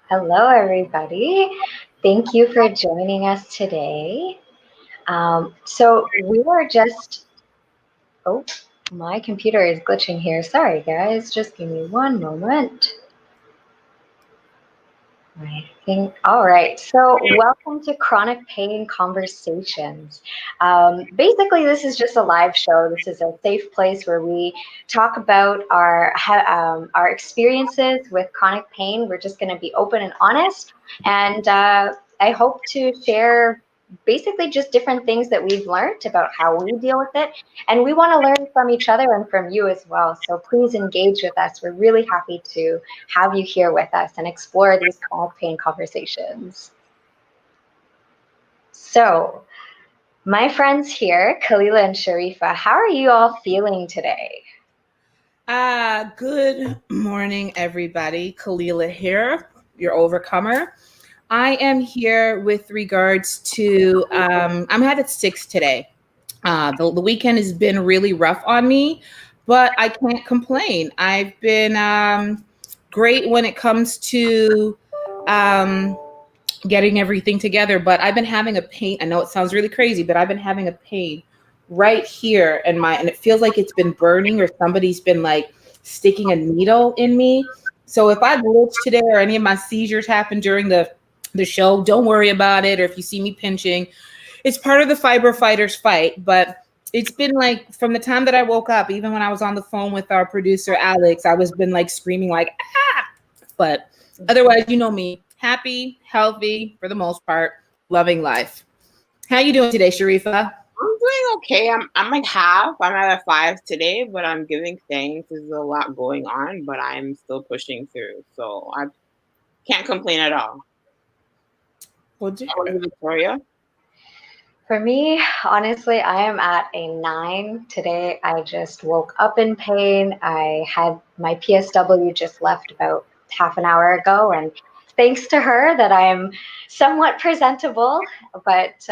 Hello, everybody. Thank you for joining us today. So we were just, oh, my computer is glitching here. Sorry, guys. Just give me one moment. I think, all right. So, welcome to Chronic Pain Conversations. Basically, this is just a live show. This is a safe place where we talk about our experiences with chronic pain. We're just going to be open and honest, and I hope to share basically just different things that we've learned about how we deal with it, and we want to learn from each other and from you as well. So please engage with us. We're really happy to have you here with us and explore these chronic pain conversations. So, my friends here, Khalilah and Sheriffa, how are you all feeling today? Good morning, everybody. Khalilah here, your overcomer. I am here with regards to, I'm at 6 today. The weekend has been really rough on me, but I can't complain. I've been great when it comes to getting everything together, but I've been having a pain. I know it sounds really crazy, but I've been having a pain right here and it feels like it's been burning or somebody's been like sticking a needle in me. So if I glitch today or any of my seizures happen during the show, don't worry about it. Or if you see me pinching, it's part of the fiber fighters fight. But it's been like from the time that I woke up, even when I was on the phone with our producer Alex, I was been like screaming like ah. But otherwise, you know me, happy, healthy for the most part, loving life. How you doing today, Sheriffa? I'm doing okay. I'm like half. I'm at a 5 today, but I'm giving thanks. There's a lot going on, but I'm still pushing through. So I can't complain at all. How are you, Victoria? For me, honestly, I am at a 9 today. I just woke up in pain. I had my PSW just left about half an hour ago, and thanks to her that I'm somewhat presentable, but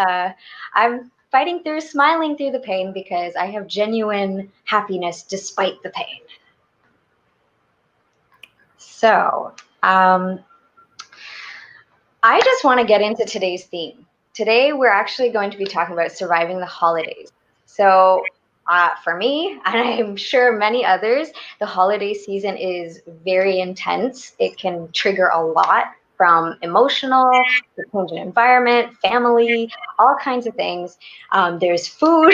I'm fighting through, smiling through the pain because I have genuine happiness despite the pain. So, I just want to get into today's theme. Today, we're actually going to be talking about surviving the holidays. So, for me, and I'm sure many others, the holiday season is very intense. It can trigger a lot from emotional, the change in environment, family, all kinds of things. There's food.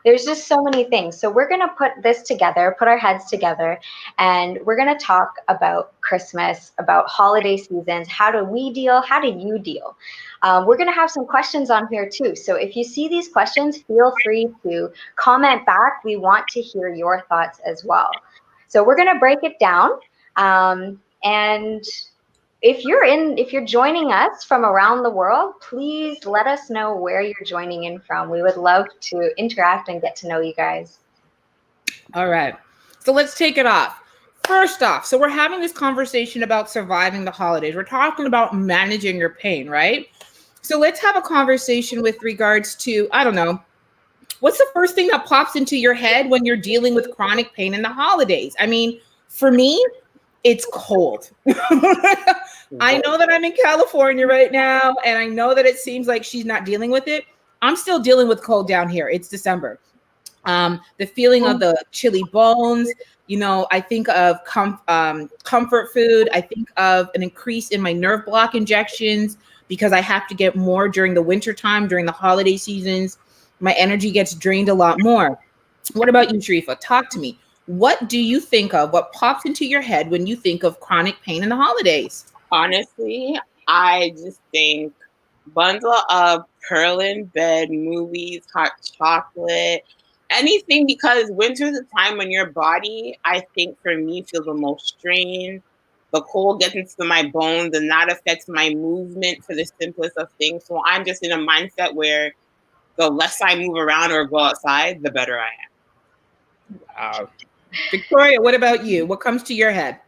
There's just so many things. So we're going to put this together, put our heads together, and we're going to talk about Christmas, about holiday seasons. How do we deal? How do you deal? We're going to have some questions on here too. So if you see these questions, feel free to comment back. We want to hear your thoughts as well. So we're going to break it down. And if you're joining us from around the world, please let us know where you're joining in from. We would love to interact and get to know you guys. All right. So let's take it off. First off, so we're having this conversation about surviving the holidays. We're talking about managing your pain, right? So let's have a conversation with regards to, I don't know, what's the first thing that pops into your head when you're dealing with chronic pain in the holidays? I mean, for me, it's cold. I know that I'm in California right now, and I know that it seems like she's not dealing with it. I'm still dealing with cold down here. It's December. The feeling of the chilly bones, I think of comfort food. I think of an increase in my nerve block injections because I have to get more during the winter time, during the holiday seasons. My energy gets drained a lot more. What about you, Sheriffa? Talk to me. What do you think of? What pops into your head when you think of chronic pain in the holidays? Honestly, I just think bundle up, curl in bed, movies, hot chocolate, anything, because winter's a time when your body, I think for me, feels the most strained. The cold gets into my bones and that affects my movement for the simplest of things. So I'm just in a mindset where the less I move around or go outside, the better I am. Victoria, what about you? What comes to your head?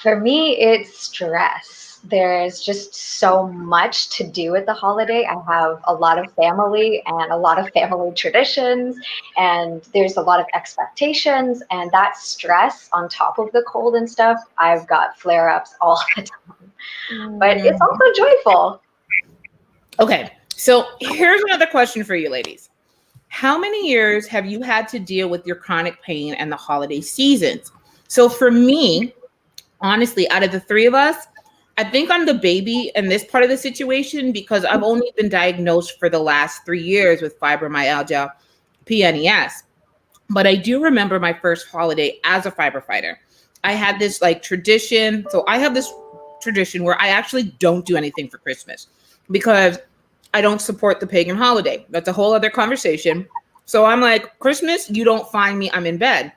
For me, it's stress. There's just so much to do with the holiday. I have a lot of family and a lot of family traditions, and there's a lot of expectations, and that stress on top of the cold and stuff, I've got flare ups all the time. but it's also joyful. Okay, so here's another question for you ladies. How many years have you had to deal with your chronic pain and the holiday seasons? So for me, honestly, out of the three of us, I think I'm the baby in this part of the situation because I've only been diagnosed for the last 3 years with fibromyalgia, PNES. But I do remember my first holiday as a firefighter. I had this like tradition. So I have this tradition where I actually don't do anything for Christmas because I don't support the pagan holiday. That's a whole other conversation. So I'm like, Christmas, you don't find me, I'm in bed.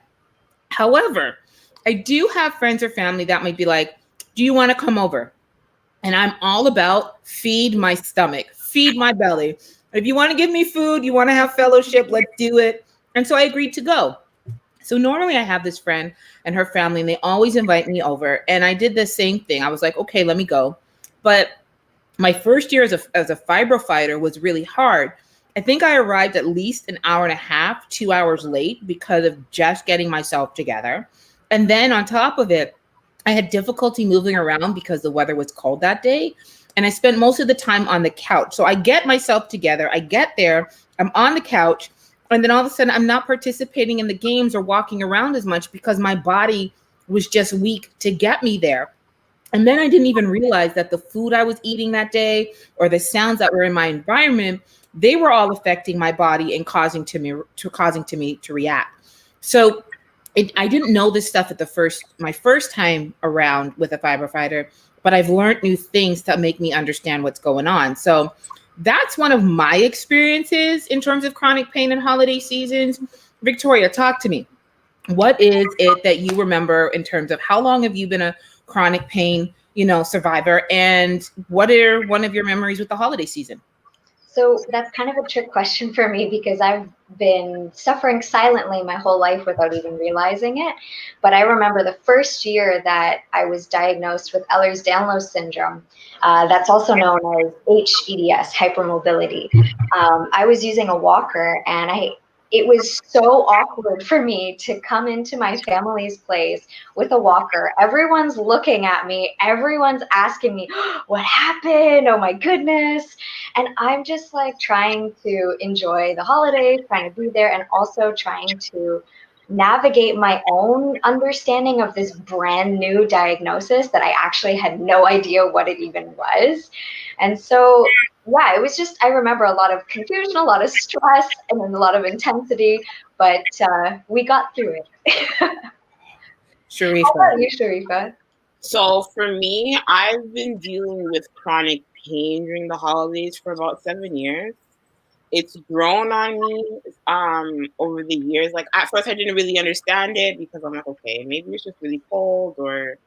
However, I do have friends or family that might be like, do you want to come over? And I'm all about feed my stomach, feed my belly. If you want to give me food, you want to have fellowship, let's do it. And so I agreed to go. So normally I have this friend and her family, and they always invite me over. And I did the same thing. I was like, okay, let me go. But my first year as a fibro fighter was really hard. I think I arrived at least an hour and a half, 2 hours late because of just getting myself together. And then on top of it, I had difficulty moving around because the weather was cold that day. And I spent most of the time on the couch. So I get myself together. I get there. I'm on the couch. And then all of a sudden, I'm not participating in the games or walking around as much because my body was just weak to get me there. And then I didn't even realize that the food I was eating that day or the sounds that were in my environment, they were all affecting my body and causing me to react. So I didn't know this stuff at my first time around with a firefighter, but I've learned new things to make me understand what's going on. So that's one of my experiences in terms of chronic pain and holiday seasons. Victoria, talk to me. What is it that you remember in terms of how long have you been a chronic pain, survivor, and what are one of your memories with the holiday season? So that's kind of a trick question for me because I've been suffering silently my whole life without even realizing it. But I remember the first year that I was diagnosed with Ehlers-Danlos syndrome, that's also known as HEDS, hypermobility. I was using a walker, and it was so awkward for me to come into my family's place with a walker. Everyone's looking at me. Everyone's asking me, what happened? Oh my goodness. And I'm just like trying to enjoy the holidays, trying to be there, and also trying to navigate my own understanding of this brand new diagnosis that I actually had no idea what it even was. And so yeah, it was just, I remember a lot of confusion, a lot of stress, and then a lot of intensity, but we got through it. Sheriffa. How about you, Sheriffa? So for me, I've been dealing with chronic pain during the holidays for about 7 years. It's grown on me over the years. Like at first I didn't really understand it because I'm like, okay, maybe it's just really cold or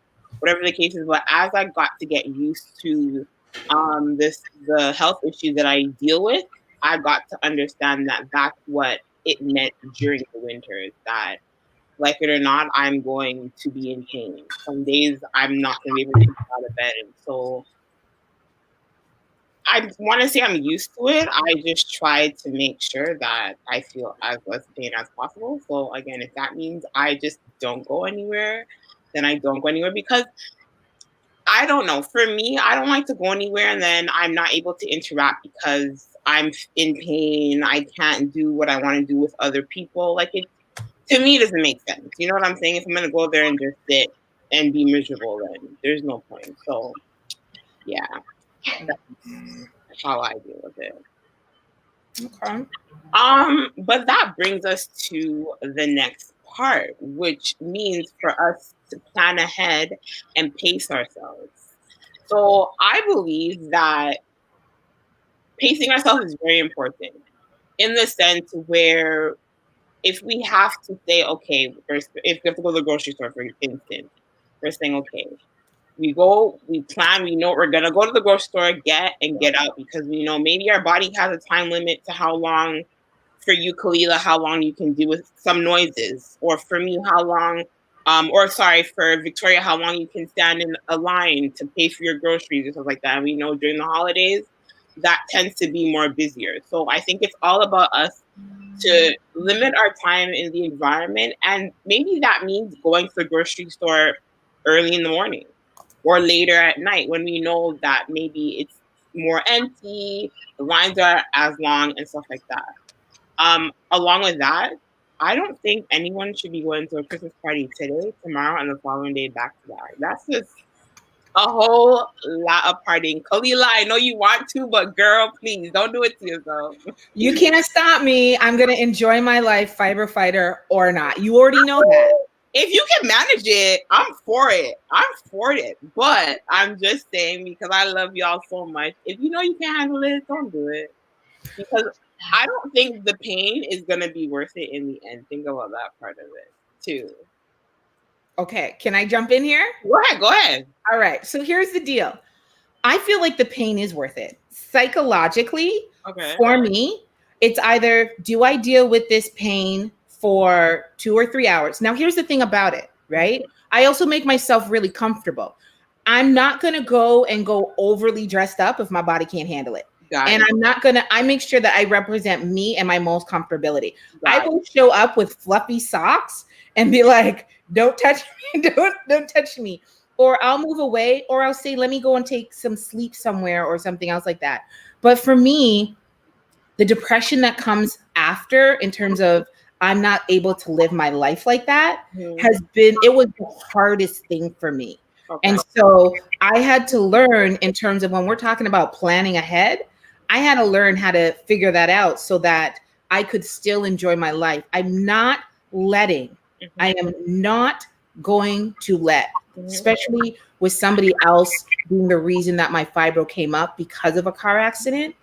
whatever the case is. But as I got to get used to the health issues that I deal with, I got to understand that that's what it meant during the winters, that like it or not, I'm going to be in pain. Some days I'm not going to be able to get out of bed. And so I want to say I'm used to it. I just try to make sure that I feel as less pain as possible. So again, if that means I just don't go anywhere, then I don't go anywhere because I don't know. For me, I don't like to go anywhere and then I'm not able to interact because I'm in pain. I can't do what I want to do with other people. Like to me, it doesn't make sense. You know what I'm saying? If I'm going to go there and just sit and be miserable, then there's no point. So yeah, that's how I deal with it. Okay. But that brings us to the next part, which means for us to plan ahead and pace ourselves. So I believe that pacing ourselves is very important in the sense where if we have to say, okay, first, if we have to go to the grocery store, for instance, we're saying, okay, we plan, we know we're going to go to the grocery store, get out because we know maybe our body has a time limit to how long. For you, Khalilah, how long you can do with some noises, or for me, how long, for Victoria, how long you can stand in a line to pay for your groceries and stuff like that. And we know during the holidays, that tends to be more busier. So I think it's all about us to limit our time in the environment, and maybe that means going to the grocery store early in the morning. or later at night when we know that maybe it's more empty, the lines are as long and stuff like that. Along with that, I don't think anyone should be going to a Christmas party today, tomorrow, and the following day back to back. That's just a whole lot of partying. Khalilah, I know you want to, but girl, please don't do it to yourself. You can't stop me. I'm going to enjoy my life, fiber fighter or not. You already know that. If you can manage it, I'm for it. I'm for it. But I'm just saying, because I love y'all so much, if you know you can't handle it, don't do it. Because I don't think the pain is going to be worth it in the end. Think about that part of it, too. Okay, can I jump in here? Go ahead. All right, so here's the deal. I feel like the pain is worth it. Psychologically, for me, it's either do I deal with this pain for 2 or 3 hours? Now, here's the thing about it, right? I also make myself really comfortable. I'm not going to go overly dressed up if my body can't handle it. And I make sure that I represent me and my most comfortability. I will show up with fluffy socks and be like, don't touch me, don't touch me. Or I'll move away, or I'll say, let me go and take some sleep somewhere or something else like that. But for me, the depression that comes after in terms of I'm not able to live my life like that it was the hardest thing for me. Okay. And so I had to learn in terms of when we're talking about planning ahead, I had to learn how to figure that out so that I could still enjoy my life. I'm not letting, I am not going to let, especially with somebody else being the reason that my fibro came up because of a car accident.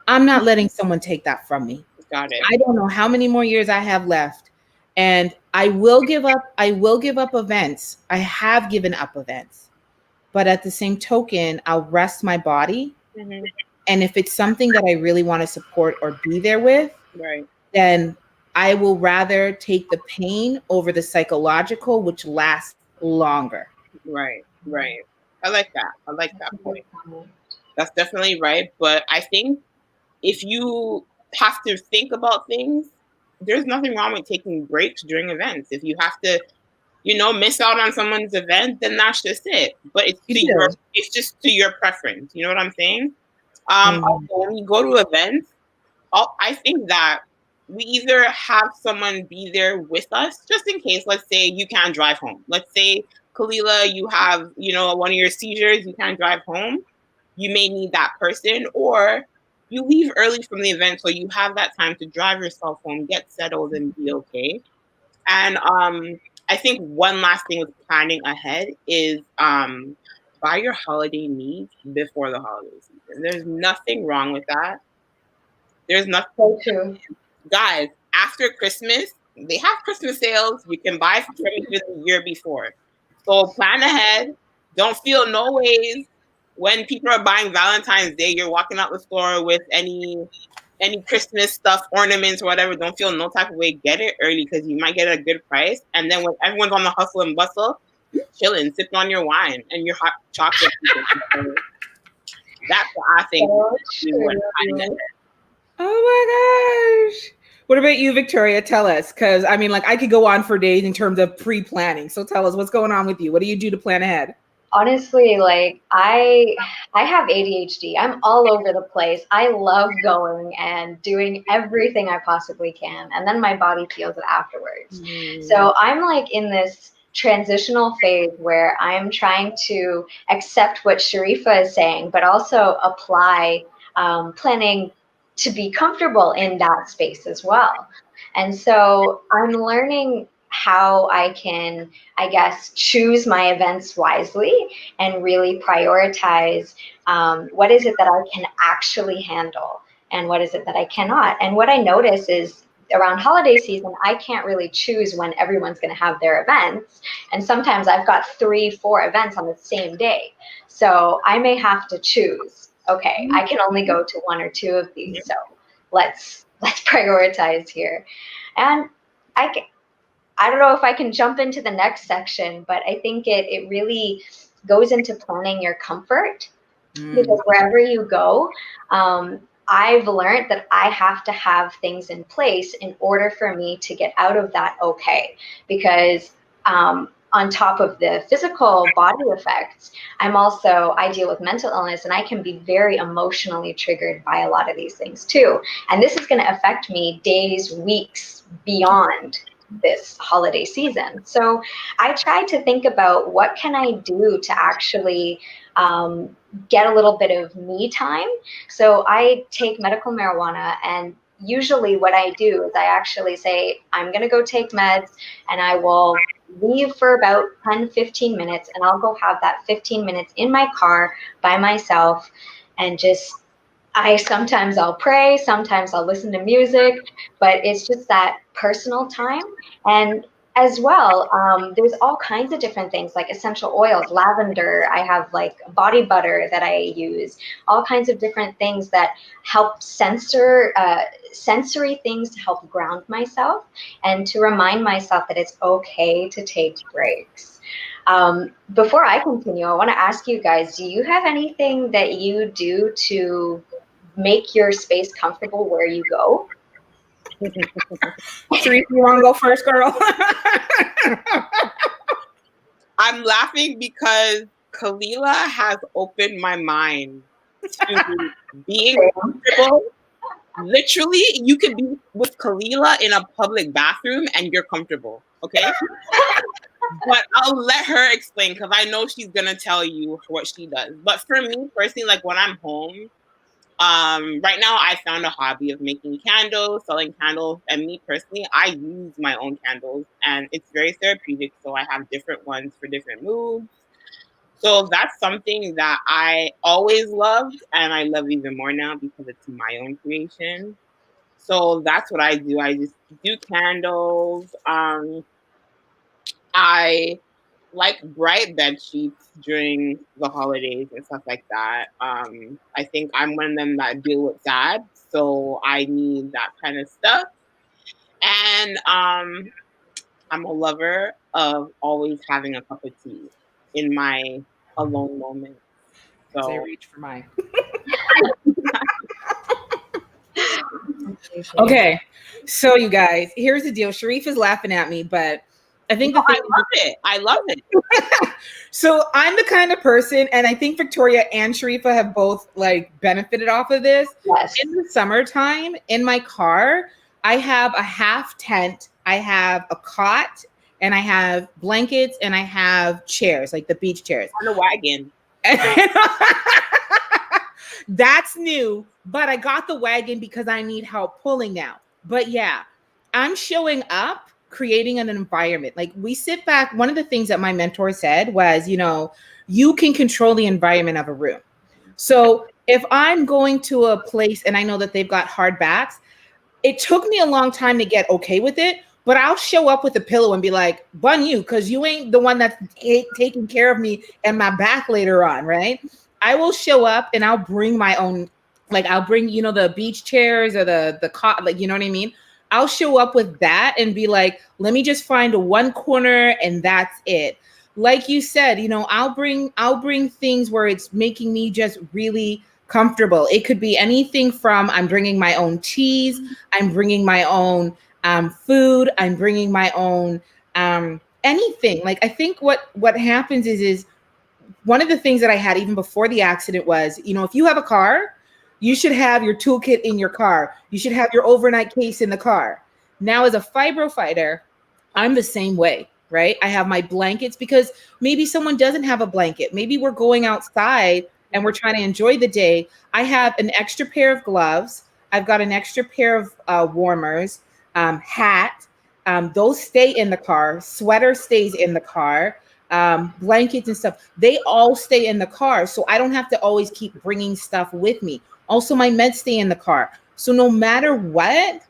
I'm not letting someone take that from me. Got it. I don't know how many more years I have left, and I will give up events. I have given up events, but at the same token, I'll rest my body. And if it's something that I really want to support or be there with, then I will rather take the pain over the psychological, which lasts longer. Right. I like that point. That's definitely right. But I think if you have to think about things, there's nothing wrong with taking breaks during events. If you have to, miss out on someone's event, then that's just it. But it's just to your preference. You know what I'm saying? Also, when you go to events, I think that we either have someone be there with us just in case. Let's say you can't drive home. Let's say, Khalilah, you have, one of your seizures, you can't drive home. You may need that person, or you leave early from the event so you have that time to drive yourself home, get settled, and be okay. And I think one last thing with planning ahead is buy your holiday needs before the holiday season. There's nothing wrong with that. There's nothing. So true. Guys, after Christmas, they have Christmas sales. You can buy furniture the year before. So plan ahead. Don't feel no ways when people are buying Valentine's Day. You're walking out the store with any Christmas stuff, ornaments, or whatever. Don't feel no type of way. Get it early because you might get a good price. And then when everyone's on the hustle and bustle, you're chilling, sipping on your wine and your hot chocolate. That's what I think. Oh my gosh. What about you, Victoria? Tell us, because I could go on for days in terms of pre-planning. So tell us what's going on with you. What do you do to plan ahead? Honestly, I have ADHD. I'm all over the place. I love going and doing everything I possibly can, and then my body feels it afterwards. So I'm in this transitional phase where I'm trying to accept what Sheriffa is saying, but also apply planning to be comfortable in that space as well. And so I'm learning how I can, choose my events wisely and really prioritize what is it that I can actually handle and what is it that I cannot. And what I notice is around holiday season, I can't really choose when everyone's going to have their events. And sometimes I've got 3-4 events on the same day. So I may have to choose. Okay, I can only go to 1 or 2 of these, so let's prioritize here. And I don't know if I can jump into the next section, but I think it really goes into planning your comfort, because wherever you go, I've learned that I have to have things in place in order for me to get out of that okay, because on top of the physical body effects, I deal with mental illness, and I can be very emotionally triggered by a lot of these things too. And this is going to affect me days, weeks beyond this holiday season. So I try to think about what can I do to actually get a little bit of me time. So I take medical marijuana, and usually what I do is I actually say, I'm going to go take meds, and I will leave for about 10-15 minutes, and I'll go have that 15 minutes in my car by myself, and just sometimes I'll pray, sometimes I'll listen to music, but it's just that personal time. And as well, there's all kinds of different things like essential oils, lavender. I have like body butter that I use, all kinds of different things that help sensory things to help ground myself and to remind myself that it's okay to take breaks. Before I continue, I want to ask you guys, do you have anything that you do to make your space comfortable where you go? Sheriffa, you want to go first, girl? I'm laughing because Khalilah has opened my mind to being comfortable. Literally, you could be with Khalilah in a public bathroom and you're comfortable, okay? But I'll let her explain because I know she's gonna tell you what she does. But for me personally, like when I'm home, right now I found a hobby of making candles, selling candles, and me personally, I use my own candles, and it's very therapeutic. So I have different ones for different moods. So that's something that I always loved, and I love even more now because it's my own creation. So that's what I do. I just do candles. I like bright bed sheets during the holidays and stuff like that. I think I'm one of them that deal with that, so I need that kind of stuff. And I'm a lover of always having a cup of tea in my alone moment. So I So reach for mine. Okay, so you guys, here's the deal. Sheriffa's laughing at me, but I think I love it. I love it. So I'm the kind of person, and I think Victoria and Sheriffa have both like benefited off of this. Yes. In the summertime, in my car, I have a half tent, I have a cot, and I have blankets, and I have chairs, like the beach chairs. On a wagon. That's new, but I got the wagon because I need help pulling now. But yeah, I'm showing up, creating an environment. Like we sit back. One of the things that my mentor said was, you can control the environment of a room. So if I'm going to a place and I know that they've got hard backs, it took me a long time to get okay with it, but I'll show up with a pillow and be like, bun you, because you ain't the one that's taking care of me and my back later on, right? I will show up and I'll bring my own, like I'll bring, the beach chairs or the cot, like, you know what I mean? I'll show up with that and be like, let me just find a one corner and that's it. Like you said, I'll bring things where it's making me just really comfortable. It could be anything from I'm bringing my own cheese, I'm bringing my own food, I'm bringing my own anything. Like I think what happens is one of the things that I had even before the accident was, if you have a car, you should have your toolkit in your car. You should have your overnight case in the car. Now, as a fibro fighter, I'm the same way, right? I have my blankets because maybe someone doesn't have a blanket. Maybe we're going outside and we're trying to enjoy the day. I have an extra pair of gloves. I've got an extra pair of warmers, hat. Those stay in the car. Sweater stays in the car. Blankets and stuff. They all stay in the car. So I don't have to always keep bringing stuff with me. Also, my meds stay in the car. So no matter what,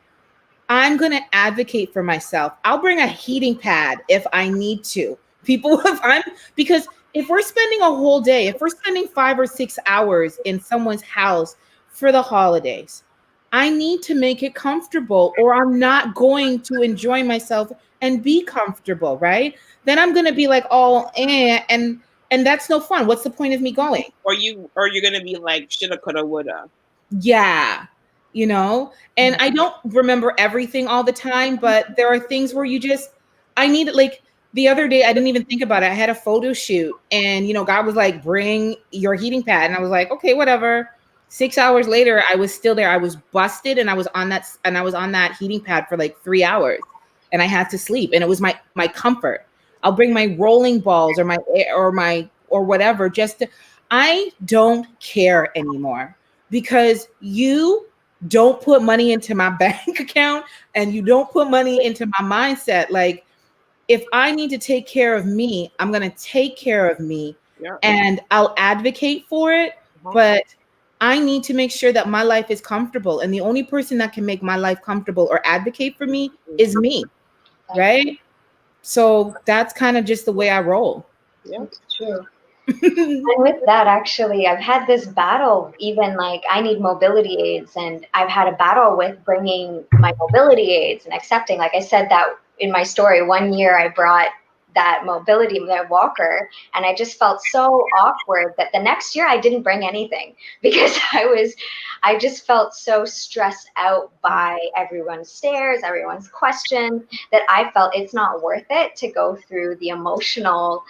I'm going to advocate for myself. I'll bring a heating pad if I need to. Because if we're spending a whole day, if we're spending 5 or 6 hours in someone's house for the holidays, I need to make it comfortable or I'm not going to enjoy myself and be comfortable, right? Then I'm going to be like, and that's no fun. What's the point of me going? Or you're going to be like, shoulda, coulda, woulda. Yeah. And I don't remember everything all the time, but there are things where I need it. Like the other day, I didn't even think about it. I had a photo shoot and, God was like, bring your heating pad. And I was like, okay, whatever. 6 hours later, I was still there. I was busted and I was on that heating pad for like 3 hours and I had to sleep. And it was my comfort. I'll bring my rolling balls or whatever, I don't care anymore because you don't put money into my bank account and you don't put money into my mindset. Like, if I need to take care of me, I'm going to take care of me and I'll advocate for it. But I need to make sure that my life is comfortable. And the only person that can make my life comfortable or advocate for me is me. Right? So that's kind of just the way I roll. Yeah, it's true. And with that, actually, I've had this battle, even like I need mobility aids, and I've had a battle with bringing my mobility aids and accepting, like I said that in my story, 1 year I brought that walker, and I just felt so awkward that the next year I didn't bring anything because I just felt so stressed out by everyone's stares, everyone's questions, that I felt it's not worth it to go through the emotional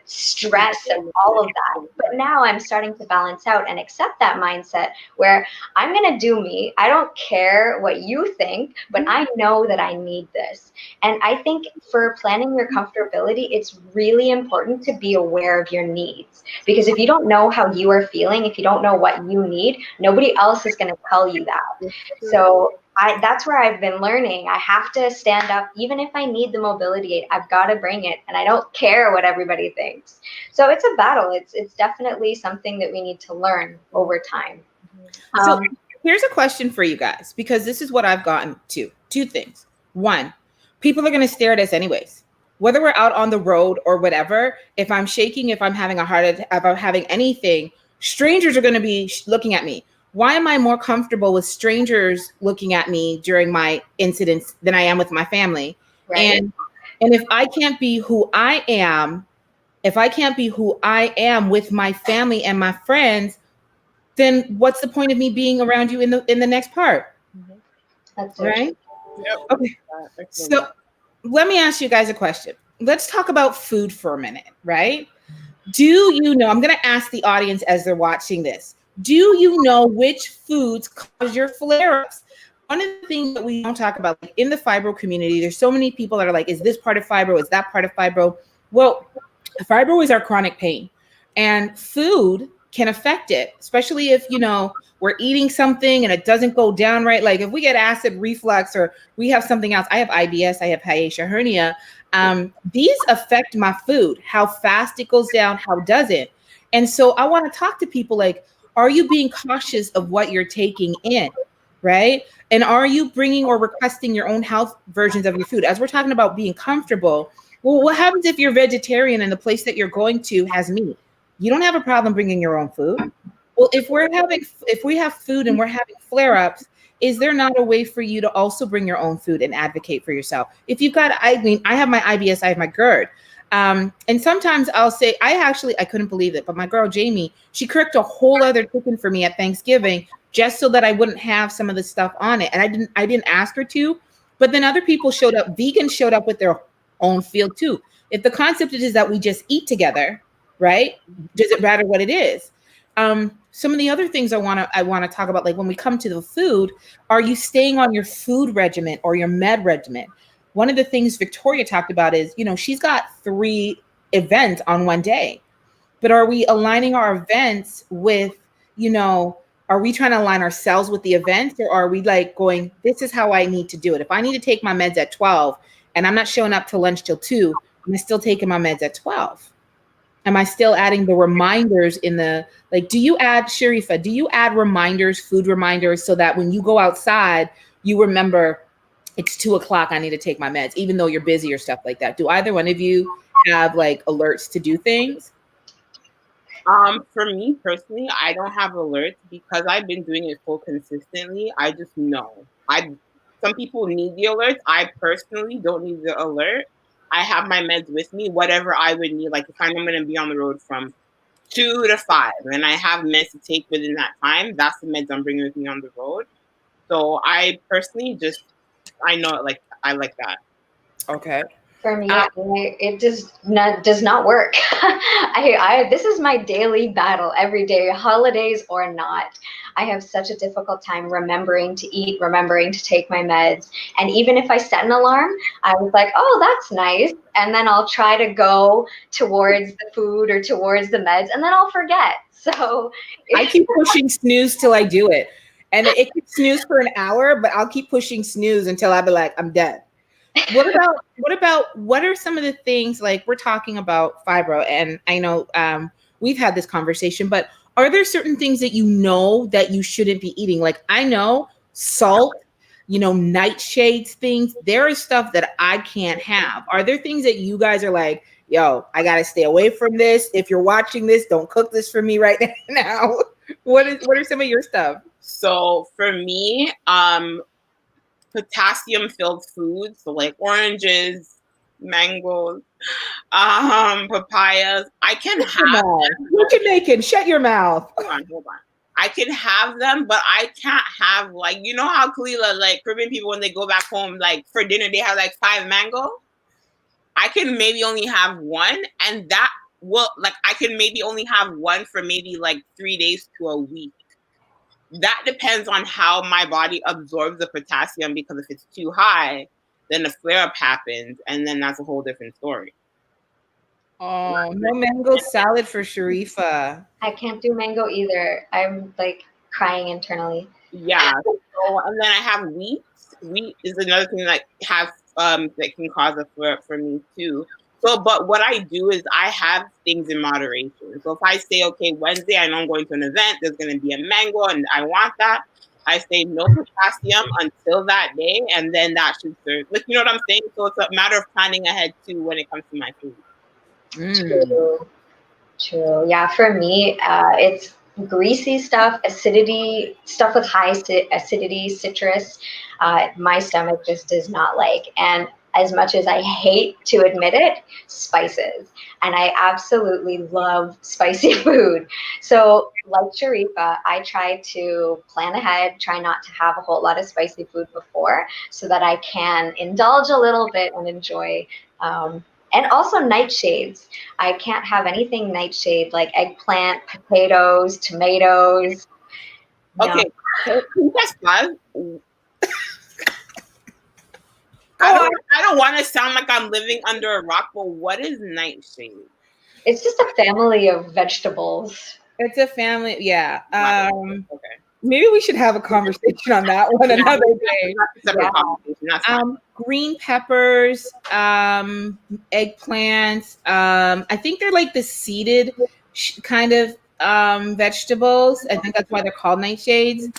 stress of all of that. But now I'm starting to balance out and accept that mindset where I'm going to do me. I don't care what you think, but I know that I need this. And I think for planning your comfortability, it's really important to be aware of your needs. Because if you don't know how you are feeling, if you don't know what you need, nobody else is going to tell you that. So that's where I've been learning. I have to stand up, even if I need the mobility aid, I've got to bring it. And I don't care what everybody thinks. So it's a battle. It's definitely something that we need to learn over time. So here's a question for you guys, because this is what I've gotten to. 2 things. 1, people are going to stare at us anyways. Whether we're out on the road or whatever, if I'm shaking, if I'm having a heart attack, if I'm having anything, strangers are going to be looking at me. Why am I more comfortable with strangers looking at me during my incidents than I am with my family? Right. And if I can't be who I am, with my family and my friends, then what's the point of me being around you in the next part? That's right. Yep. Okay. So let me ask you guys a question. Let's talk about food for a minute, right? Do you know, I'm going to ask the audience as they're watching this, do you know which foods cause your flare-ups? One of the things that we don't talk about, like in the fibro community, there's so many people that are like, is this part of fibro? Is that part of fibro? Well, fibro is our chronic pain, and food can affect it, especially if, we're eating something and it doesn't go down right. Like if we get acid reflux or we have something else, I have IBS, I have hiatus hernia. These affect my food, how fast it goes down, how does it? And so I want to talk to people like, are you being cautious of what you're taking in, right? And are you bringing or requesting your own health versions of your food? As we're talking about being comfortable, well, what happens if you're vegetarian and the place that you're going to has meat? You don't have a problem bringing your own food. Well, if we have food and we're having flare-ups, is there not a way for you to also bring your own food and advocate for yourself? If you've got, I have my IBS, I have my GERD. And sometimes I'll say, I couldn't believe it, but my girl, Jamie, she cooked a whole other chicken for me at Thanksgiving just so that I wouldn't have some of the stuff on it. And I didn't ask her to, but then other people showed up, vegans showed up with their own field too. If the concept is that we just eat together, right? Does it matter what it is? Some of the other things I want to talk about, like when we come to the food, are you staying on your food regimen or your med regimen? One of the things Victoria talked about is, she's got 3 events on one day, but are we aligning our events with, are we trying to align ourselves with the events, or are we like going, this is how I need to do it? If I need to take my meds at 12 and I'm not showing up to lunch till 2, am I still taking my meds at 12? Am I still adding the reminders do you add, Sheriffa, do you add reminders, food reminders, so that when you go outside, you remember it's 2:00, I need to take my meds, even though you're busy or stuff like that? Do either one of you have like alerts to do things? For me personally, I don't have alerts because I've been doing it so consistently. I just know. Some people need the alerts. I personally don't need the alert. I have my meds with me, whatever I would need. Like if I'm going to be on the road from 2 to 5 and I have meds to take within that time, that's the meds I'm bringing with me on the road. So I personally I know it, like I like that. Okay. For me, it does not work. This is my daily battle every day, holidays or not. I have such a difficult time remembering to eat, remembering to take my meds. And even if I set an alarm, I was like, oh, that's nice. And then I'll try to go towards the food or towards the meds, and then I'll forget. So I keep pushing snooze till I do it. And it can snooze for an hour, but I'll keep pushing snooze until I be like, I'm dead. What are some of the things, like we're talking about fibro, and I know we've had this conversation, but are there certain things that you know that you shouldn't be eating? Like I know salt, nightshades, things, there is stuff that I can't have. Are there things that you guys are like, yo, I got to stay away from this. If you're watching this, don't cook this for me right now. What are some of your stuff? So for me, potassium-filled foods, so like oranges, mangoes, papayas. I can have them. You're Jamaican. Shut your mouth. Hold on. I can have them, but I can't have, like, you know how Khalilah, like Caribbean people, when they go back home, like for dinner, they have like 5 mango. I can maybe only have one, and that will, like, I can maybe only have one for maybe like 3 days to a week. That depends on how my body absorbs the potassium, because if it's too high, then a flare-up happens, and then that's a whole different story. Oh, no mango salad for Sheriffa. I can't do mango either. I'm like crying internally. Yeah. So, and then I have wheat. Wheat is another thing that has that can cause a flare-up for me too. So, but what I do is I have things in moderation. So if I say, okay, Wednesday, I know I'm going to an event, there's going to be a mango and I want that, I say no potassium until that day, and then that should serve. Like, you know what I'm saying? So it's a matter of planning ahead too when it comes to my food. True. Yeah, for me, it's greasy stuff, acidity, stuff with high acidity, citrus. My stomach just does not like. And as much as I hate to admit it, spices. And I absolutely love spicy food. So like Sheriffa, I try to plan ahead, try not to have a whole lot of spicy food before so that I can indulge a little bit and enjoy. And also nightshades. I can't have anything nightshade like eggplant, potatoes, tomatoes. Okay, No. that's fun. I don't want to sound like I'm living under a rock, but what is nightshade? It's just a family of vegetables. It's a family, yeah. Okay. Maybe we should have a conversation on that one another day. Yeah. Green peppers, eggplants. I think they're like the seeded kind of vegetables. I think that's why they're called nightshades.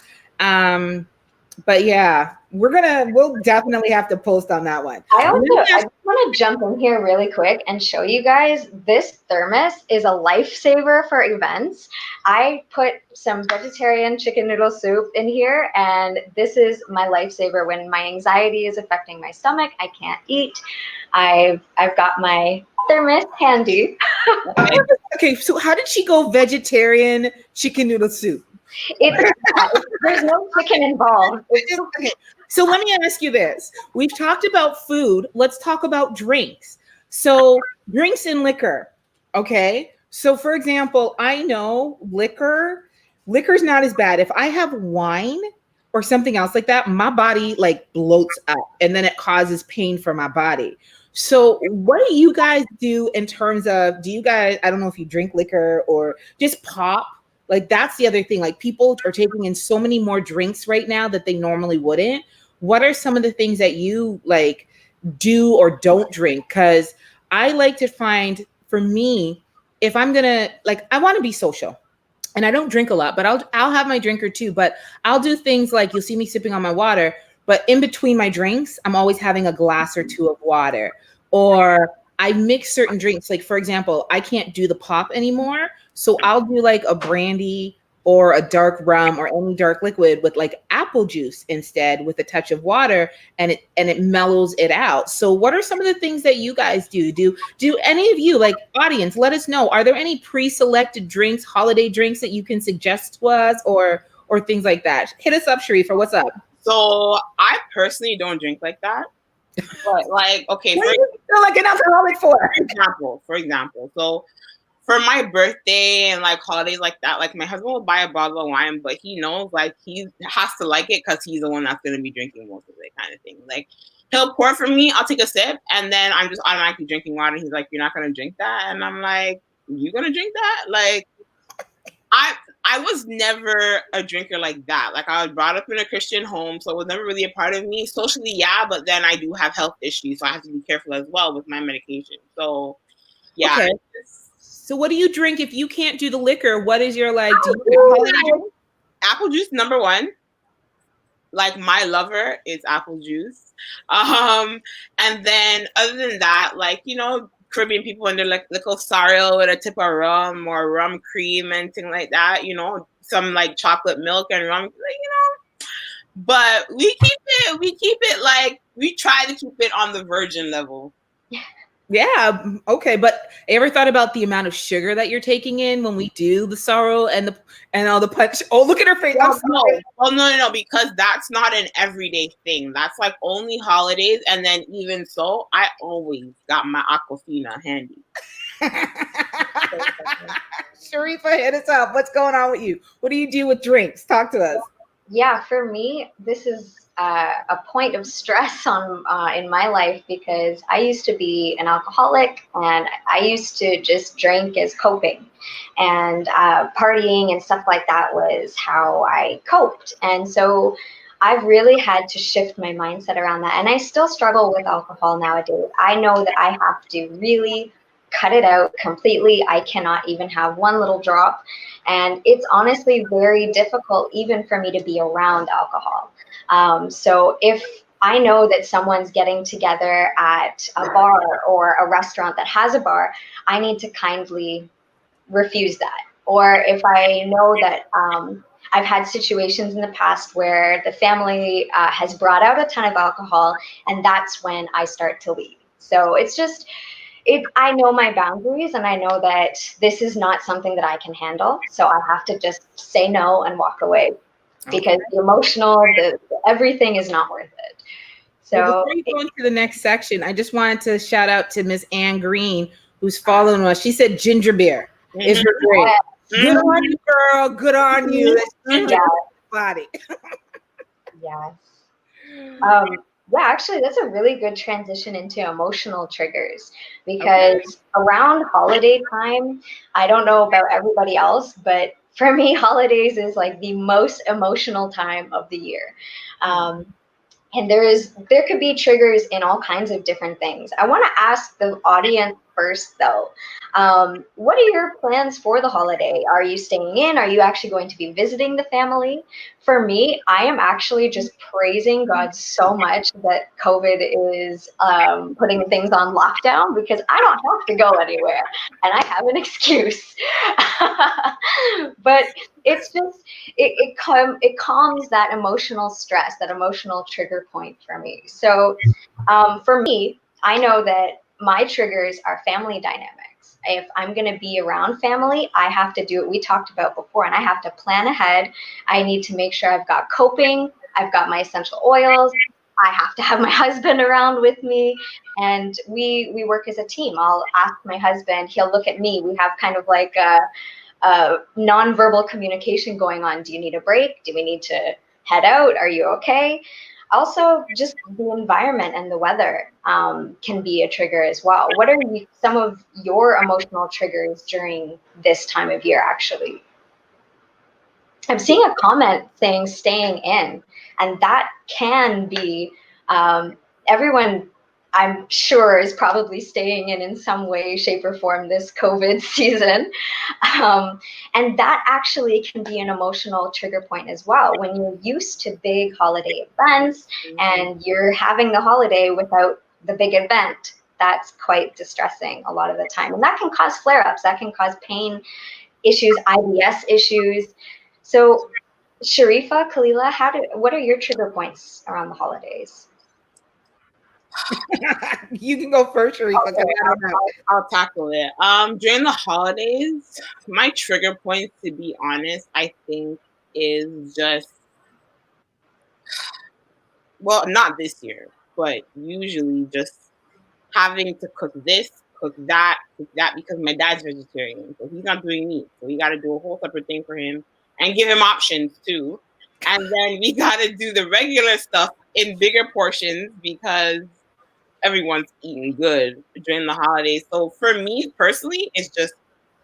But yeah, we'll definitely have to post on that one. I just want to jump in here really quick and show you guys this thermos is a lifesaver for events. I put some vegetarian chicken noodle soup in here, and this is my lifesaver when my anxiety is affecting my stomach. I can't eat. I've got my thermos handy. Okay, so how did she go vegetarian chicken noodle soup? There's no chicken involved. Okay. So let me ask you this. We've talked about food. Let's talk about drinks. So drinks and liquor. Okay. So for example, I know liquor's not as bad. If I have wine or something else like that, my body like bloats up and then it causes pain for my body. So what do you guys do in terms of, I don't know if you drink liquor or just pop? Like that's the other thing. Like people are taking in so many more drinks right now that they normally wouldn't. What are some of the things that you like do or don't drink? Because I like to find, for me, if I'm gonna I want to be social, and I don't drink a lot, but I'll have my drink or two. But I'll do things like you'll see me sipping on my water, but in between my drinks, I'm always having a glass or two of water, or I mix certain drinks. Like for example, I can't do the pop anymore. So I'll do like a brandy or a dark rum or any dark liquid with like apple juice instead with a touch of water, and it mellows it out. So what are some of the things that you guys do? Do any of you, like audience, let us know, are there any pre-selected drinks, holiday drinks that you can suggest to us or things like that? Hit us up, Sheriffa. What's up? So I personally don't drink like that. But like, okay, What do you feel like an alcoholic for example, so for my birthday and like holidays like that, like my husband will buy a bottle of wine, but he knows like he has to like it because he's the one that's gonna be drinking most of it, kind of thing. Like he'll pour for me, I'll take a sip, and then I'm just automatically drinking water. He's like, "You're not gonna drink that," and I'm like, "You gonna drink that?" Like I was never a drinker like that. Like I was brought up in a Christian home, so it was never really a part of me. Socially, yeah, but then I do have health issues, so I have to be careful as well with my medication. So yeah. Okay. So what do you drink if you can't do the liquor? What is your like? Do you drink? Apple juice, number one. Like my lover is apple juice. And then other than that, like, you know, Caribbean people when they're like little sorrel with a tip of rum or rum cream and things like that, you know, some like chocolate milk and rum, like, you know. But we keep it like we try to keep it on the virgin level. Yeah, okay, but ever thought about the amount of sugar that you're taking in when we do the sorrow and all the punch? Oh, look at her face! Well, no, because that's not an everyday thing. That's like only holidays, and then even so, I always got my Aquafina handy. Sheriffa, hit us up. What's going on with you? What do you do with drinks? Talk to us. Yeah, for me, this is a point of stress on in my life because I used to be an alcoholic and I used to just drink as coping, and partying and stuff like that was how I coped. And so I've really had to shift my mindset around that. And I still struggle with alcohol nowadays. I know that I have to really cut it out completely. I cannot even have one little drop. And it's honestly very difficult even for me to be around alcohol. So if I know that someone's getting together at a bar or a restaurant that has a bar, I need to kindly refuse that. Or if I know that I've had situations in the past where the family has brought out a ton of alcohol, and that's when I start to leave. So it's just, I know my boundaries, and I know that this is not something that I can handle. So I have to just say no and walk away because the emotional, everything is not worth it. So well, before you go into the next section, I just wanted to shout out to Miss Ann Green, who's following us. She said ginger beer is her drink. Good on you, girl. Good on you. That's ginger body. Yes. Yeah, actually, that's a really good transition into emotional triggers because around holiday time, I don't know about everybody else, but for me, holidays is like the most emotional time of the year. And there could be triggers in all kinds of different things. I want to ask the audience first, though. What are your plans for the holiday? Are you staying in? Are you actually going to be visiting the family? For me, I am actually just praising God so much that COVID is putting things on lockdown because I don't have to go anywhere and I have an excuse. But it's just, it calms that emotional stress, that emotional trigger point for me. So for me, I know that my triggers are family dynamics. If I'm going to be around family, I have to do what we talked about before, and I have to plan ahead. I need to make sure I've got coping, I've got my essential oils, I have to have my husband around with me, and we work as a team. I'll ask my husband, he'll look at me. We have kind of like a nonverbal communication going on. Do you need a break? Do we need to head out? Are you okay? Also, just the environment and the weather can be a trigger as well. What are some of your emotional triggers during this time of year, actually? I'm seeing a comment saying staying in, and that can be everyone, I'm sure, is probably staying in some way, shape, or form this COVID season. And that actually can be an emotional trigger point as well. When you're used to big holiday events and you're having the holiday without the big event, that's quite distressing a lot of the time. And that can cause flare-ups, that can cause pain issues, IBS issues. So Sheriffa, Khalilah, what are your trigger points around the holidays? You can go first, Sheriffa. Okay, I'll tackle it. During the holidays, my trigger points, to be honest, I think is just, well, not this year. but usually just having to cook this, cook that, because my dad's vegetarian, so he's not doing meat, so we got to do a whole separate thing for him and give him options too. And then we got to do the regular stuff in bigger portions because everyone's eating good during the holidays. So for me personally, it's just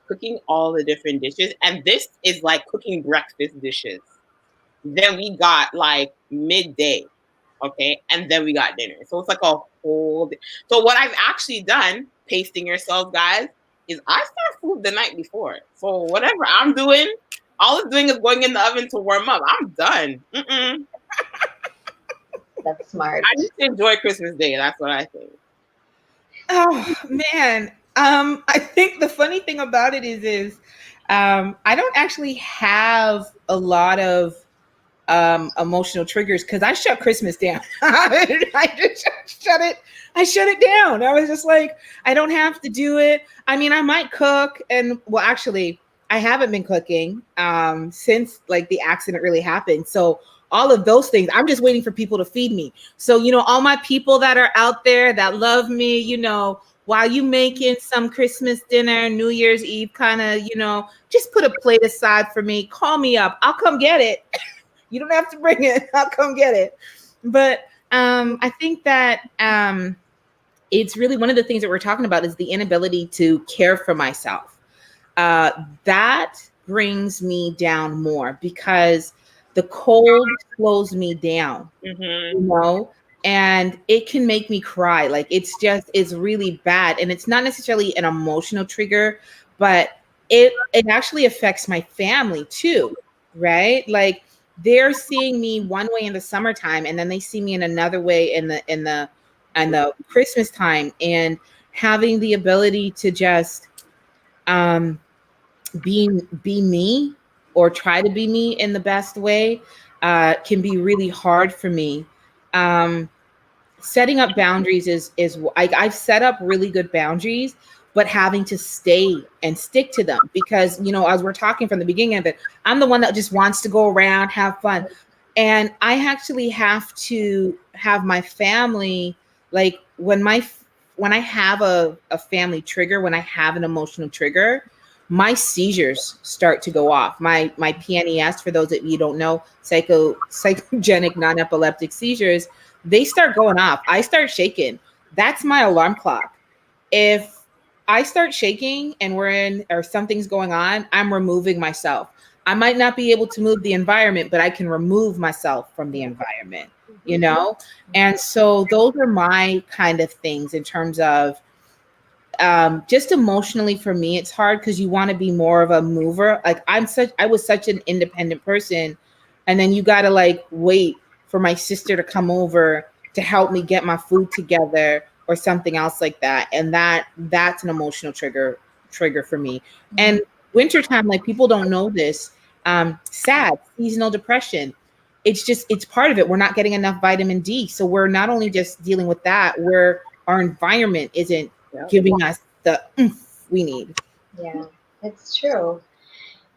cooking all the different dishes. And this is like cooking breakfast dishes. Then we got like midday, okay? And then we got dinner. So it's like a whole day. So what I've actually done, pacing yourselves, guys, is I start food the night before. So whatever I'm doing, all it's doing is going in the oven to warm up. I'm done. That's smart. I just enjoy Christmas Day. That's what I think. Oh man. I think the funny thing about it is I don't actually have a lot of emotional triggers because I shut Christmas down. I just shut it down. I was just like, I don't have to do it. I mean, I might cook, and well, actually, I haven't been cooking since like the accident really happened. So all of those things, I'm just waiting for people to feed me. So, you know, all my people that are out there that love me, you know, while you making some Christmas dinner, New Year's Eve kind of, you know, just put a plate aside for me. Call me up. I'll come get it. You don't have to bring it. I'll come get it. But I think that it's really one of the things that we're talking about is the inability to care for myself. That brings me down more because the cold slows me down, you know, and it can make me cry. Like it's really bad. And it's not necessarily an emotional trigger, but it actually affects my family too, right? Like they're seeing me one way in the summertime and then they see me in another way in the Christmas time, and having the ability to just be me or try to be me in the best way can be really hard for me. Setting up boundaries is I've set up really good boundaries, but having to stay and stick to them because, you know, as we're talking from the beginning of it, I'm the one that just wants to go around, have fun. And I actually have to have my family, like when I have a family trigger, when I have an emotional trigger, my seizures start to go off. My PNES, for those of you who don't know, psychogenic non-epileptic seizures, they start going off. I start shaking. That's my alarm clock. If I start shaking and or something's going on, I'm removing myself. I might not be able to move the environment, but I can remove myself from the environment, you know? And so those are my kind of things in terms of just emotionally for me, it's hard because you want to be more of a mover. Like I was such an independent person. And then you got to like wait for my sister to come over to help me get my food together or something else like that. And that's an emotional trigger for me. And wintertime, like people don't know this, sad, seasonal depression. It's part of it. We're not getting enough vitamin D. So we're not only just dealing with that, where our environment isn't giving us the oomph we need. Yeah, it's true.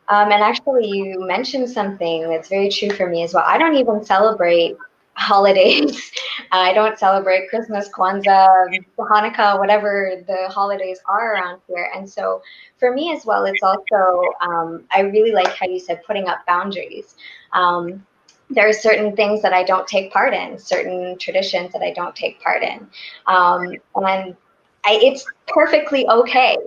And actually, you mentioned something that's very true for me as well. I don't even celebrate holidays. I don't celebrate Christmas, Kwanzaa, Hanukkah, whatever the holidays are around here. And so for me as well, it's also, I really like how you said putting up boundaries. There are certain things that I don't take part in, certain traditions that I don't take part in. And it's perfectly okay.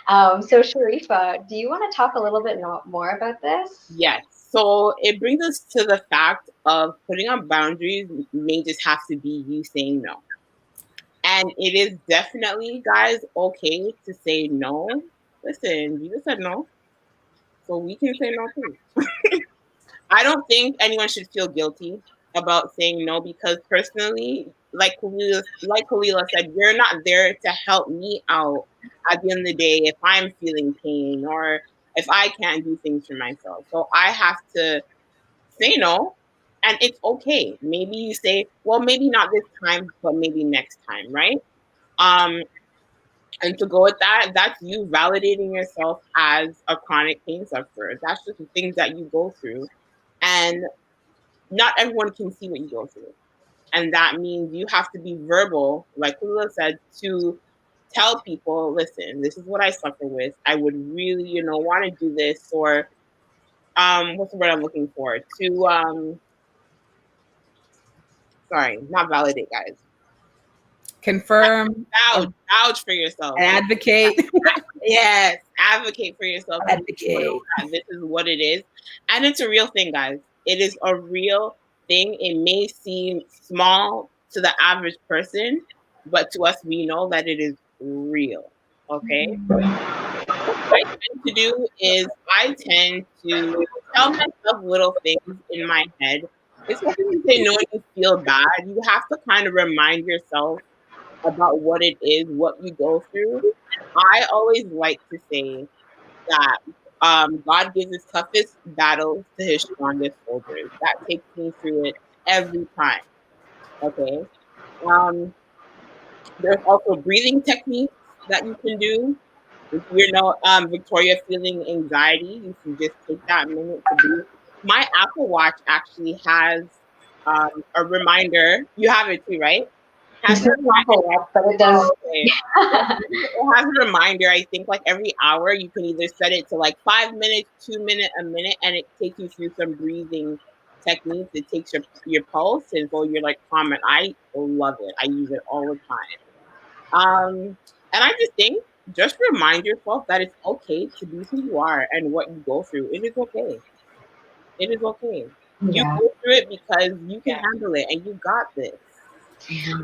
So Sheriffa, do you want to talk a little bit more about this? Yes. So it brings us to the fact of putting up boundaries may just have to be you saying no. And it is definitely, guys, okay to say no. Listen, you just said no. So we can say no too. I don't think anyone should feel guilty about saying no because personally, like Khalilah said, you're not there to help me out at the end of the day if I'm feeling pain or if I can't do things for myself. So I have to say no, and it's okay. Maybe you say, well, maybe not this time, but maybe next time, right? And to go with that, that's you validating yourself as a chronic pain sufferer. That's just the things that you go through. And not everyone can see what you go through. And that means you have to be verbal, like Khalilah said, to tell people, listen, this is what I suffer with. I would really, want to do this, or what's the word I'm looking for? To sorry, not validate, guys. Confirm. Vouch for yourself. Advocate. Yes, advocate for yourself. Advocate. This is what it is. And it's a real thing, guys. It is a real thing. It may seem small to the average person, but to us, we know that it is real. Okay? What I tend to do is I tend to tell myself little things in my head, especially when they know you feel bad. You have to kind of remind yourself about what it is, what you go through. I always like to say that God gives his toughest battles to his strongest soldiers. That takes me through it every time. Okay. There's also breathing techniques that you can do. If you're Victoria, feeling anxiety, you can just take that minute to breathe. My Apple Watch actually has a reminder. You have it too, right? It's not Apple Watch, but it does. Okay. It has a reminder. I think like every hour you can either set it to like 5 minutes, 2 minutes, a minute, and it takes you through some breathing techniques. It takes your pulse and so you're like calm. And I love it. I use it all the time. And I just think just remind yourself that it's okay to be who you are and what you go through. It is okay. It is okay. You go through it because you can handle it and you got this.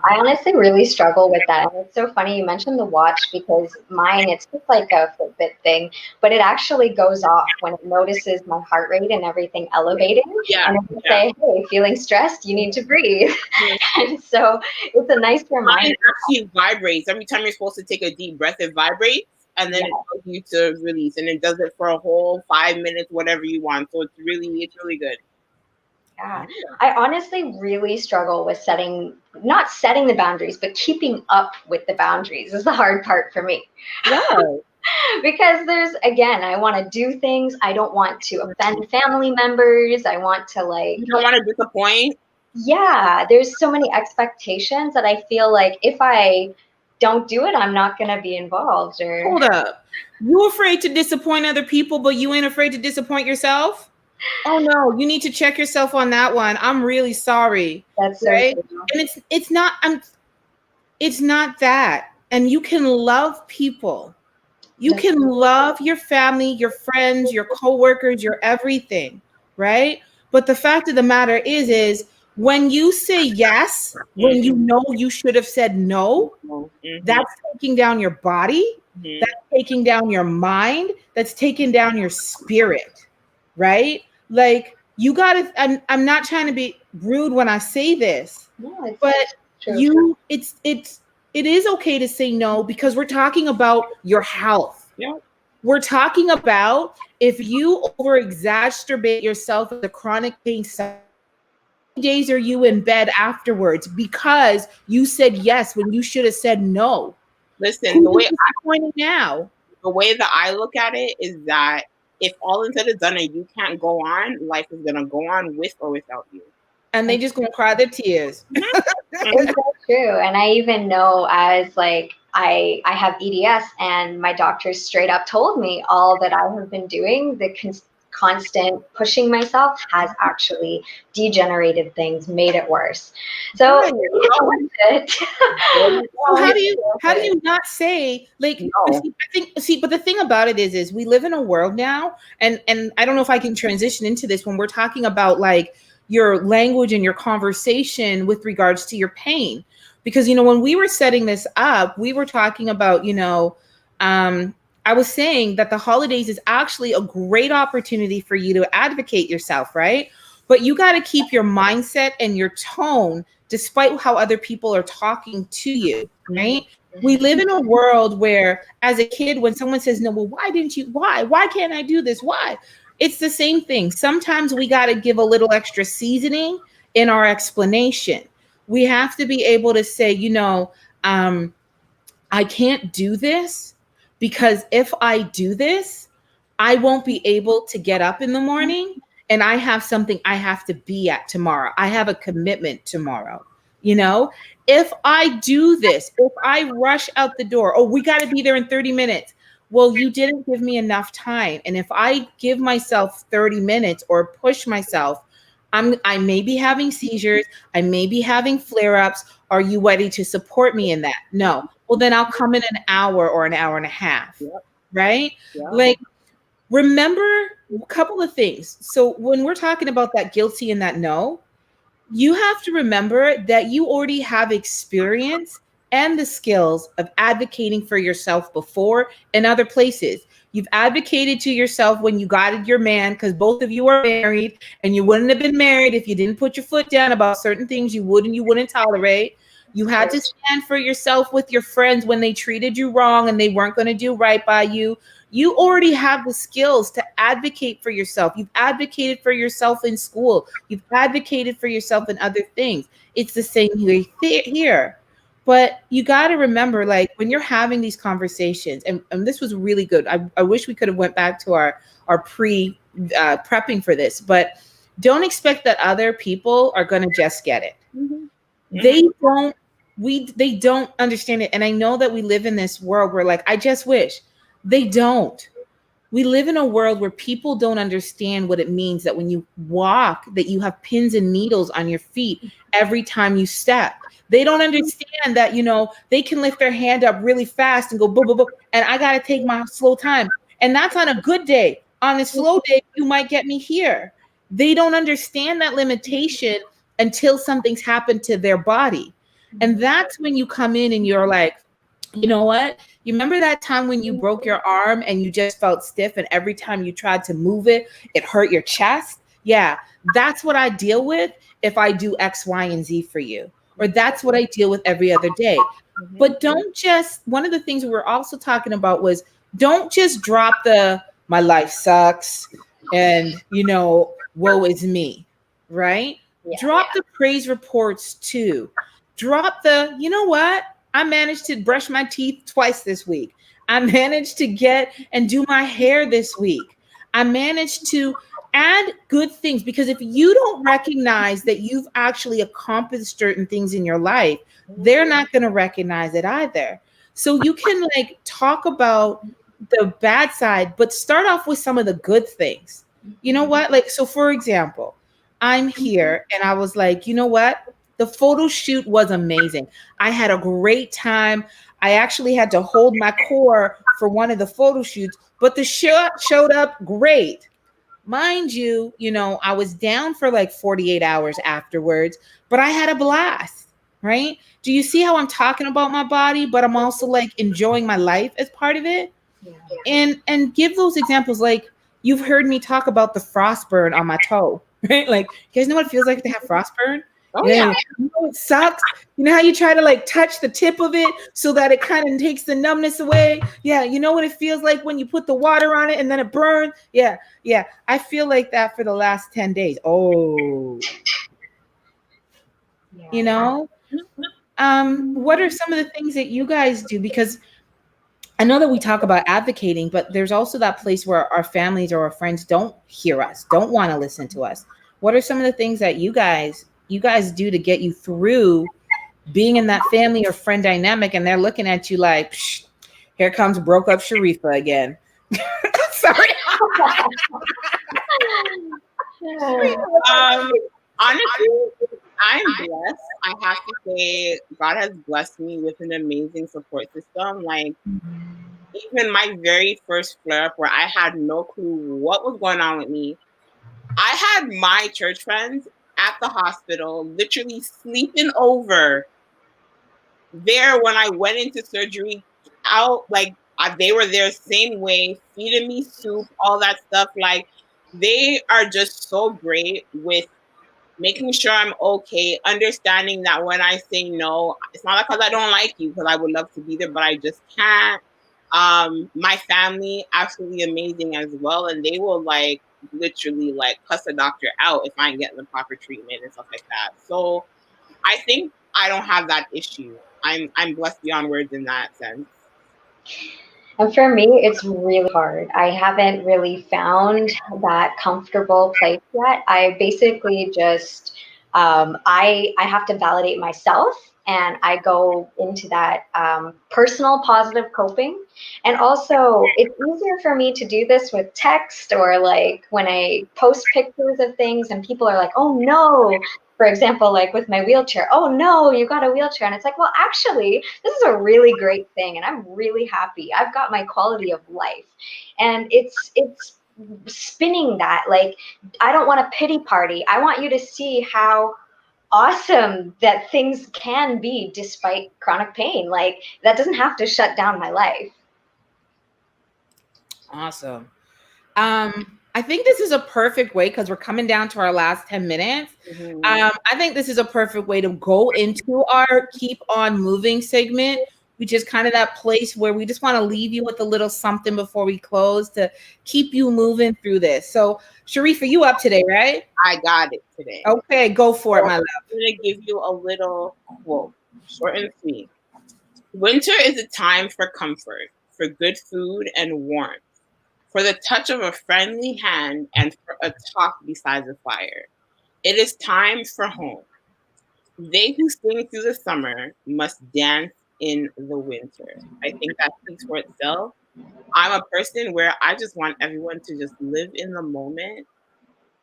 I honestly really struggle with that. And it's so funny you mentioned the watch because mine, it's just like a Fitbit thing, but it actually goes off when it notices my heart rate and everything elevating. Yeah. And it will say, hey, feeling stressed, you need to breathe. And so it's a nice reminder. Mine actually vibrates. Every time you're supposed to take a deep breath, it vibrates. And then it tells you to release. And it does it for a whole 5 minutes, whatever you want. So it's really good. Yeah, I honestly really struggle with not setting the boundaries, but keeping up with the boundaries is the hard part for me. Yeah. Because I want to do things. I don't want to offend family members. I want to you don't want to disappoint. Yeah, there's so many expectations that I feel like if I don't do it, I'm not going to be involved. Hold up. You afraid to disappoint other people, but you ain't afraid to disappoint yourself? Oh no, you need to check yourself on that one. I'm really sorry. That's right. So and it's not that. And you can love people. You can love your family, your friends, your coworkers, your everything, right? But the fact of the matter is when you say yes, when you know you should have said no, that's taking down your body, that's taking down your mind, that's taking down your spirit, right? Like you gotta, I'm not trying to be rude when I say this, but it is okay to say no because we're talking about your health. Yeah. We're talking about if you over-exacerbate yourself with a chronic pain, how many days are you in bed afterwards because you said yes when you should have said no? Listen, the way that I look at it is that if all is said and done and you can't go on, life is gonna go on with or without you. And they just gonna cry their tears. It's so true. And I even know as I have EDS and my doctor straight up told me all that I have been doing, the constant pushing myself has actually degenerated things, made it worse. So how do you not say but the thing about it is we live in a world now, and I don't know if I can transition into this when we're talking about your language and your conversation with regards to your pain, because when we were setting this up, we were talking about I was saying that the holidays is actually a great opportunity for you to advocate yourself, right? But you got to keep your mindset and your tone despite how other people are talking to you, right? We live in a world where as a kid, when someone says, no, well, why can't I do this? Why? It's the same thing. Sometimes we got to give a little extra seasoning in our explanation. We have to be able to say, I can't do this because if I do this, I won't be able to get up in the morning and I have something I have to be at tomorrow. I have a commitment tomorrow. If I do this, if I rush out the door, oh, we got to be there in 30 minutes. Well, you didn't give me enough time. And if I give myself 30 minutes or push myself, I may be having seizures. I may be having flare-ups. Are you ready to support me in that? No. Well, then I'll come in an hour or an hour and a half. Yep. Right? Yeah. Like, remember a couple of things. So when we're talking about that guilty and that no, you have to remember that you already have experience and the skills of advocating for yourself before in other places. You've advocated to yourself when you got your man, because both of you are married, and you wouldn't have been married if you didn't put your foot down about certain things you wouldn't tolerate. You had to stand for yourself with your friends when they treated you wrong and they weren't going to do right by you. You already have the skills to advocate for yourself. You've advocated for yourself in school. You've advocated for yourself in other things. It's the same here. But you got to remember, like, when you're having these conversations, and this was really good. I wish we could have went back to our prepping for this, but don't expect that other people are going to just get it. Mm-hmm. They don't understand it. And I know that we live in this world where, like, I just wish they don't. We live in a world where people don't understand what it means that when you walk, that you have pins and needles on your feet every time you step. They don't understand that, they can lift their hand up really fast and go boom, boom, boom, and I got to take my slow time. And that's on a good day. On a slow day, you might get me here. They don't understand that limitation until something's happened to their body. And that's when you come in and you're like, you know what? You remember that time when you broke your arm and you just felt stiff, and every time you tried to move it, it hurt your chest? Yeah, that's what I deal with if I do X, Y, and Z for you. Or that's what I deal with every other day. But one of the things we were also talking about was, don't just drop my life sucks and, woe is me, right? Yeah, drop the praise reports too. Drop you know what? I managed to brush my teeth twice this week. I managed to get and do my hair this week. I managed to add good things, because if you don't recognize that you've actually accomplished certain things in your life, they're not going to recognize it either. So you can talk about the bad side, but start off with some of the good things. You know what? So for example, I'm here and I was like, you know what? The photo shoot was amazing. I had a great time. I actually had to hold my core for one of the photo shoots, but the shot showed up great. Mind you, I was down for 48 hours afterwards, but I had a blast, right? Do you see how I'm talking about my body, but I'm also enjoying my life as part of it? Yeah. And give those examples. You've heard me talk about the frostburn on my toe, right? You guys know what it feels like to have frostburn? Oh, yeah. It sucks. You know how you try to touch the tip of it so that it kind of takes the numbness away? Yeah. You know what it feels like when you put the water on it and then it burns? Yeah. Yeah. I feel like that for the last 10 days. Oh. Yeah. What are some of the things that you guys do? Because I know that we talk about advocating, but there's also that place where our families or our friends don't hear us, don't want to listen to us. What are some of the things that you guys do to get you through being in that family or friend dynamic, and they're looking at you like, psh, here comes broke up Sheriffa again? Sorry. Honestly, I'm blessed. I have to say, God has blessed me with an amazing support system. Even my very first flare up, where I had no clue what was going on with me, I had my church friends at the hospital, literally sleeping over there when I went into surgery. They were there same way, feeding me soup, all that stuff. They are just so great with making sure I'm okay, understanding that when I say no, it's not because I don't like you, because I would love to be there, but I just can't. My family, absolutely amazing as well, and they will literally cuss a doctor out if I ain't getting the proper treatment and stuff like that. So I think I don't have that issue. I'm blessed beyond words in that sense. And for me, it's really hard. I haven't really found that comfortable place yet. I basically just I have to validate myself, and I go into that personal positive coping. And also, it's easier for me to do this with text, or like when I post pictures of things and people are like, oh no, for example, like with my wheelchair, oh no, you got a wheelchair. And it's like, well, actually, this is a really great thing, and I'm really happy. I've got my quality of life. And it's spinning that, like, I don't want a pity party. I want you to see how awesome that things can be despite chronic pain. Like, that doesn't have to shut down my life. Awesome. I think this is a perfect way, because we're coming down to our last 10 minutes. Mhm. I think this is a perfect way to go into our Keep On Moving segment, which is kind of that place where we just want to leave you with a little something before we close to keep you moving through this. So, Sheriffa, you up today, right? I got it today. Okay, go for it, my love. I'm going to give you a little quote, short and sweet. Winter is a time for comfort, for good food and warmth, for the touch of a friendly hand, and for a talk beside the fire. It is time for home. They who sing through the summer must dance in the winter. I think that speaks for itself. I'm a person where I just want everyone to just live in the moment.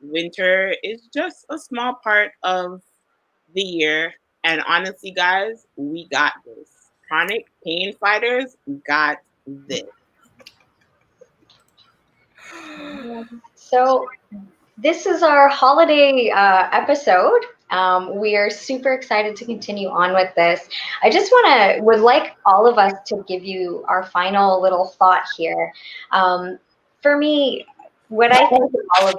Winter is just a small part of the year. And honestly, guys, we got this. Chronic pain fighters got this. So this is our holiday episode. We are super excited to continue on with this. I just would like all of us to give you our final little thought here. For me, what I think of all of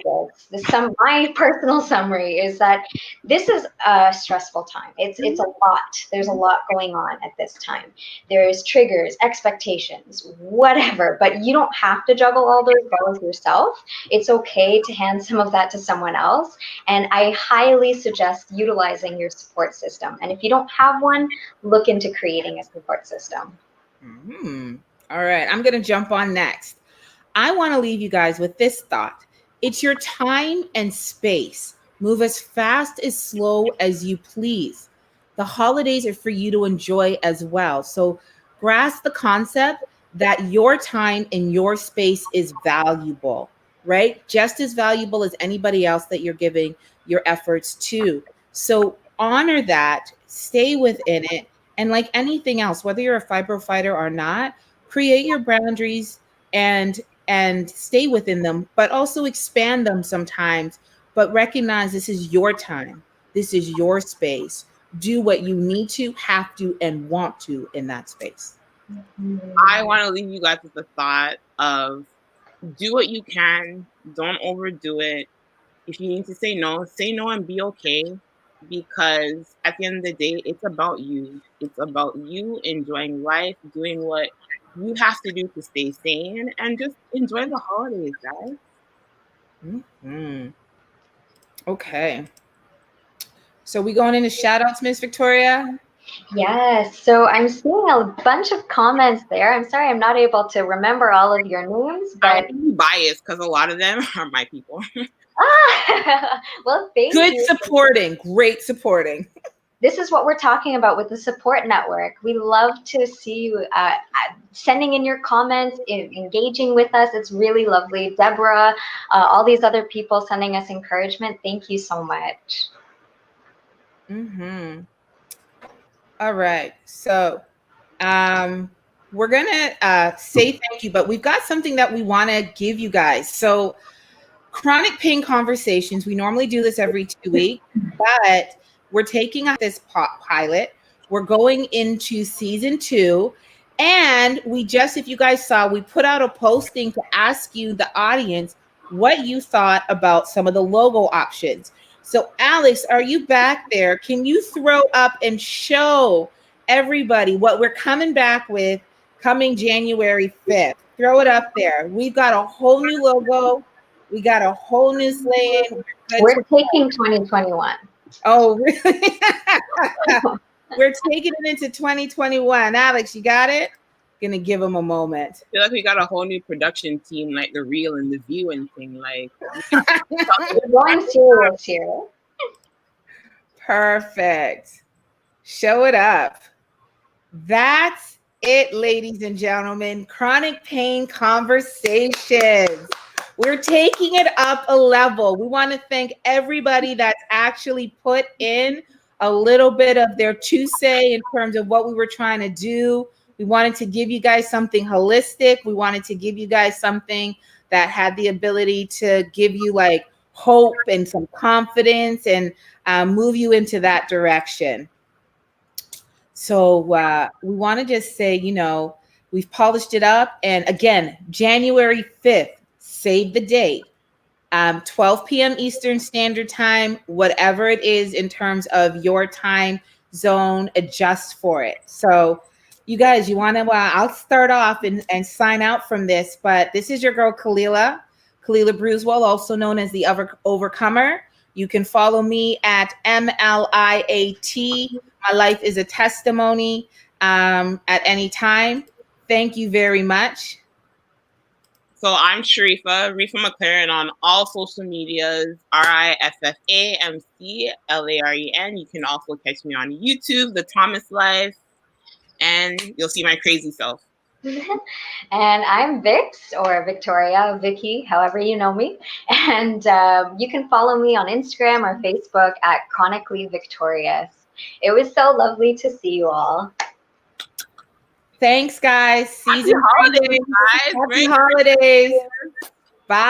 this, my personal summary is that this is a stressful time. It's a lot. There's a lot going on at this time. There's triggers, expectations, whatever, but you don't have to juggle all those balls yourself. It's okay to hand some of that to someone else. And I highly suggest utilizing your support system. And if you don't have one, look into creating a support system. Mm-hmm. All right, I'm going to jump on next. I want to leave you guys with this thought. It's your time and space. Move as fast as slow as you please. The holidays are for you to enjoy as well. So grasp the concept that your time and your space is valuable, right? Just as valuable as anybody else that you're giving your efforts to. So honor that, stay within it. And like anything else, whether you're a fibro fighter or not, create your boundaries and stay within them, but also expand them sometimes. But recognize this is your time. This is your space. Do what you need to, have to, and want to in that space. I want to leave you guys with the thought of do what you can. Don't overdo it. If you need to say no and be okay. Because at the end of the day, it's about you. It's about you enjoying life, doing what you have to do to stay sane, and just enjoy the holidays, guys. Mm-hmm. Okay. So we going into shout outs, Miss Victoria? Yes, so I'm seeing a bunch of comments there. I'm sorry I'm not able to remember all of your names, but I'm biased because a lot of them are my people. Well, thank Good you. supporting, great supporting. This is what we're talking about with the support network. We love to see you sending in your comments, engaging with us. It's really lovely. Deborah, all these other people sending us encouragement. Thank you so much. Mm-hmm. All right. So we're going to say thank you, but we've got something that we want to give you guys. So chronic pain conversations, we normally do this every 2 weeks, but we're taking out this pilot. We're going into season 2. And we just, if you guys saw, we put out a posting to ask you, the audience, what you thought about some of the logo options. So Alex, are you back there? Can you throw up and show everybody what we're coming back with coming January 5th? Throw it up there. We've got a whole new logo. We got a whole new slate. We're taking 2021. Oh, really? We're taking it into 2021. Alex, you got it? Gonna give him a moment. I feel like we got a whole new production team, like the Real and the View and thing. Like we're going serious here. Perfect. Show it up. That's it, ladies and gentlemen. Chronic pain conversations. We're taking it up a level. We want to thank everybody that's actually put in a little bit of their to say in terms of what we were trying to do. We wanted to give you guys something holistic. We wanted to give you guys something that had the ability to give you like hope and some confidence and move you into that direction. So we want to just say, we've polished it up. And again, January 5th, save the date. 12 p.m. Eastern Standard Time, whatever it is in terms of your time zone, adjust for it. So you guys, you want to, I'll start off and sign out from this, but this is your girl, Khalilah Brewswell, also known as the Overcomer. You can follow me at MLIAT. My life is a testimony at any time. Thank you very much. So I'm Sheriffa McLaren on all social medias, RIFFAMCLAREN. You can also catch me on YouTube, The Thomas Life, and you'll see my crazy self. And I'm Vix, or Victoria, Vicky, however you know me. And you can follow me on Instagram or Facebook at Chronically Victorious. It was so lovely to see you all. Thanks, guys. Happy holidays, guys. Happy holidays.